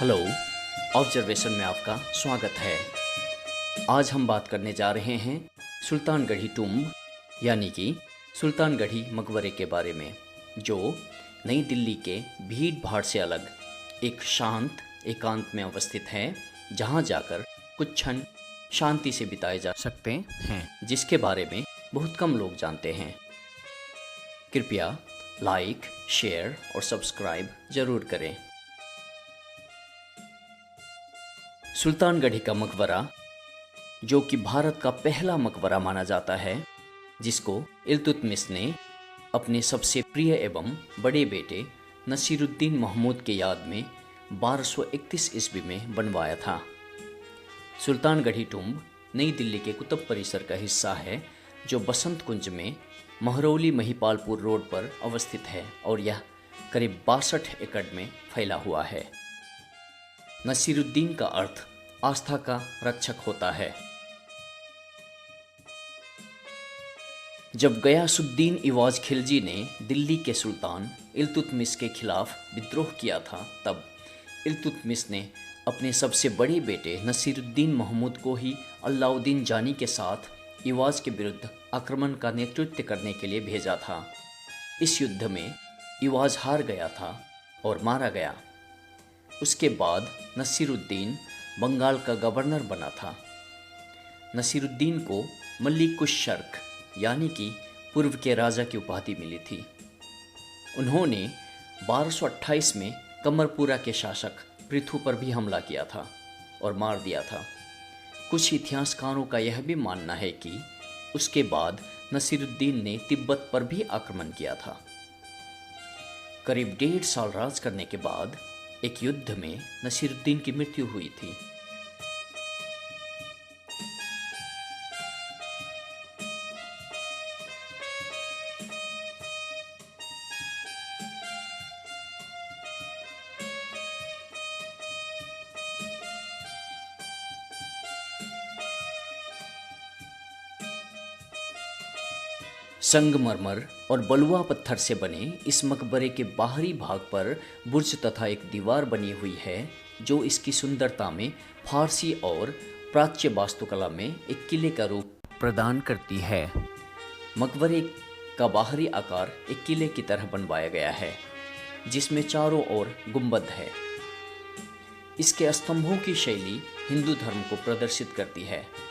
Hello. Observation में आपका स्वागत है। आज हम बात करने जा रहे हैं सुल्तानगढ़ी टूम्ब यानी कि सुल्तानगढ़ी मकबरे के बारे में, जो नई दिल्ली के भीड़ भाड़ से अलग एक शांत एकांत में अवस्थित है, जहां जाकर कुछ क्षण शांति से बिताए जा सकते हैं, जिसके बारे में बहुत कम लोग जानते हैं। कृपया लाइक, शेयर और सब्सक्राइब जरूर करें। सुल्तानगढ़ी का मकबरा, जो कि भारत का पहला मकबरा माना जाता है, जिसको इल्तुतमिश ने अपने सबसे प्रिय एवं बड़े बेटे नसीरुद्दीन महमूद के याद में 1231 ईस्वी में बनवाया था। सुल्तानगढ़ी टूम्ब नई दिल्ली के कुतुब परिसर का हिस्सा है, जो बसंत कुंज में महरौली महिपालपुर रोड पर अवस्थित है और यह करीब 62 एकड़ में फैला हुआ है। नसीरुद्दीन का अर्थ आस्था का रक्षक होता है। जब गयासुद्दीन इवाज खिलजी ने दिल्ली के सुल्तान इल्तुतमिश के खिलाफ विद्रोह किया था, तब इल्तुतमिश ने अपने सबसे बड़े बेटे नसीरुद्दीन महमूद को ही अलाउद्दीन जानी के साथ इवाज के विरुद्ध आक्रमण का नेतृत्व करने के लिए भेजा था। इस युद्ध में इवाज हार गया था और मारा गया। उसके बाद नसीरुद्दीन बंगाल का गवर्नर बना था। नसीरुद्दीन को मल्लिकुश-शर्क यानी कि पूर्व के राजा की उपाधि मिली थी। उन्होंने 1228 में कमरपुरा के शासक पृथु पर भी हमला किया था और मार दिया था। कुछ इतिहासकारों का यह भी मानना है कि उसके बाद नसीरुद्दीन ने तिब्बत पर भी आक्रमण किया था। करीब 1.5 साल राज करने के बाद एक युद्ध में नसीरुद्दीन की मृत्यु हुई थी। संगमरमर और बलुआ पत्थर से बने इस मकबरे के बाहरी भाग पर बुर्ज तथा एक दीवार बनी हुई है, जो इसकी सुंदरता में फारसी और प्राच्य वास्तुकला में एक किले का रूप प्रदान करती है। मकबरे का बाहरी आकार एक किले की तरह बनवाया गया है, जिसमें चारों ओर गुंबद है। इसके स्तंभों की शैली हिंदू धर्म को प्रदर्शित करती है।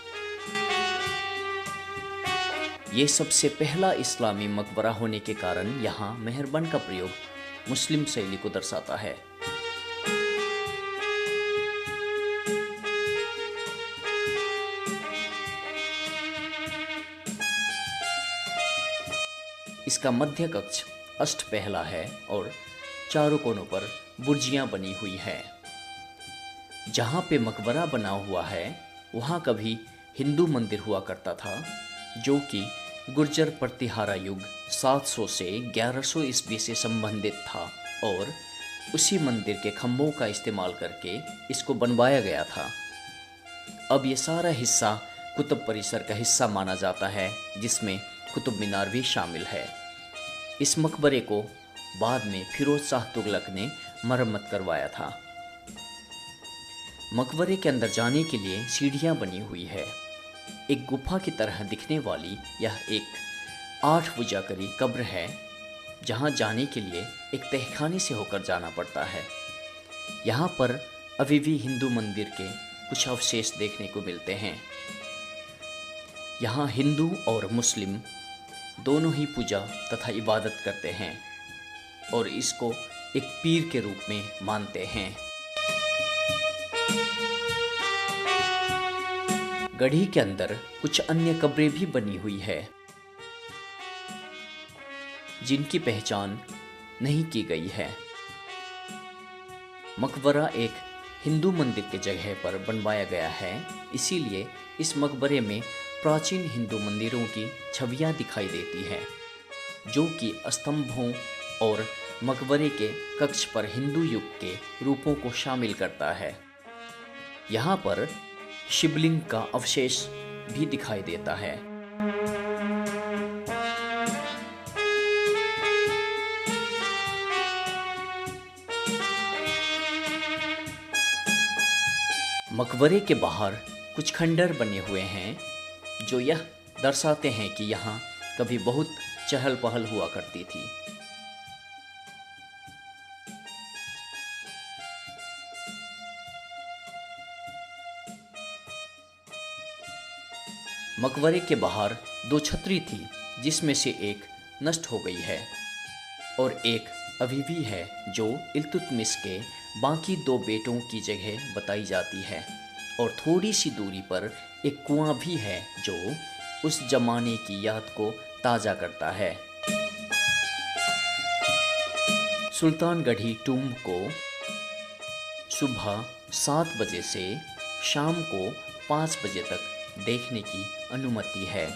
ये सबसे पहला इस्लामी मकबरा होने के कारण यहाँ मेहरबन का प्रयोग मुस्लिम शैली को दर्शाता है। इसका मध्य कक्ष अष्टपहला है और चारों कोनों पर बुर्जियां बनी हुई है। जहाँ पे मकबरा बना हुआ है, वहाँ कभी हिंदू मंदिर हुआ करता था, जो कि गुर्जर प्रतिहारा युग 700 से 1100 ईस्वी से संबंधित था और उसी मंदिर के खंभों का इस्तेमाल करके इसको बनवाया गया था। अब ये सारा हिस्सा कुतुब परिसर का हिस्सा माना जाता है, जिसमें कुतुब मीनार भी शामिल है। इस मकबरे को बाद में फिरोज शाह तुगलक ने मरम्मत करवाया था। मकबरे के अंदर जाने के लिए सीढ़ियाँ बनी हुई है। एक गुफा की तरह दिखने वाली यह एक 8 भुजा करी कब्र है, जहां जाने के लिए एक तहखाने से होकर जाना पड़ता है। यहाँ पर अभी भी हिंदू मंदिर के कुछ अवशेष देखने को मिलते हैं। यहाँ हिंदू और मुस्लिम दोनों ही पूजा तथा इबादत करते हैं और इसको एक पीर के रूप में मानते हैं। गढ़ी के अंदर कुछ अन्य कब्रें भी बनी हुई है, जिनकी पहचान नहीं की गई है। मकबरा एक हिंदू मंदिर के जगह पर बनवाया गया है, इसीलिए इस मकबरे में प्राचीन हिंदू मंदिरों की छवियां दिखाई देती है, जो कि स्तंभों और मकबरे के कक्ष पर हिंदू युग के रूपों को शामिल करता है। यहाँ पर शिवलिंग का अवशेष भी दिखाई देता है। मकबरे के बाहर कुछ खंडर बने हुए हैं जो यह दर्शाते हैं कि यहाँ कभी बहुत चहल पहल हुआ करती थी। मकबरे के बाहर दो छतरी थी जिसमें से एक नष्ट हो गई है और एक अभी भी है, जो इल्तुतमिश के बाकी दो बेटों की जगह बताई जाती है। और थोड़ी सी दूरी पर एक कुआं भी है जो उस जमाने की याद को ताज़ा करता है। सुल्तानगढ़ी टूम्ब को सुबह 7 बजे से शाम को 5 बजे तक देखने की अनुमति है।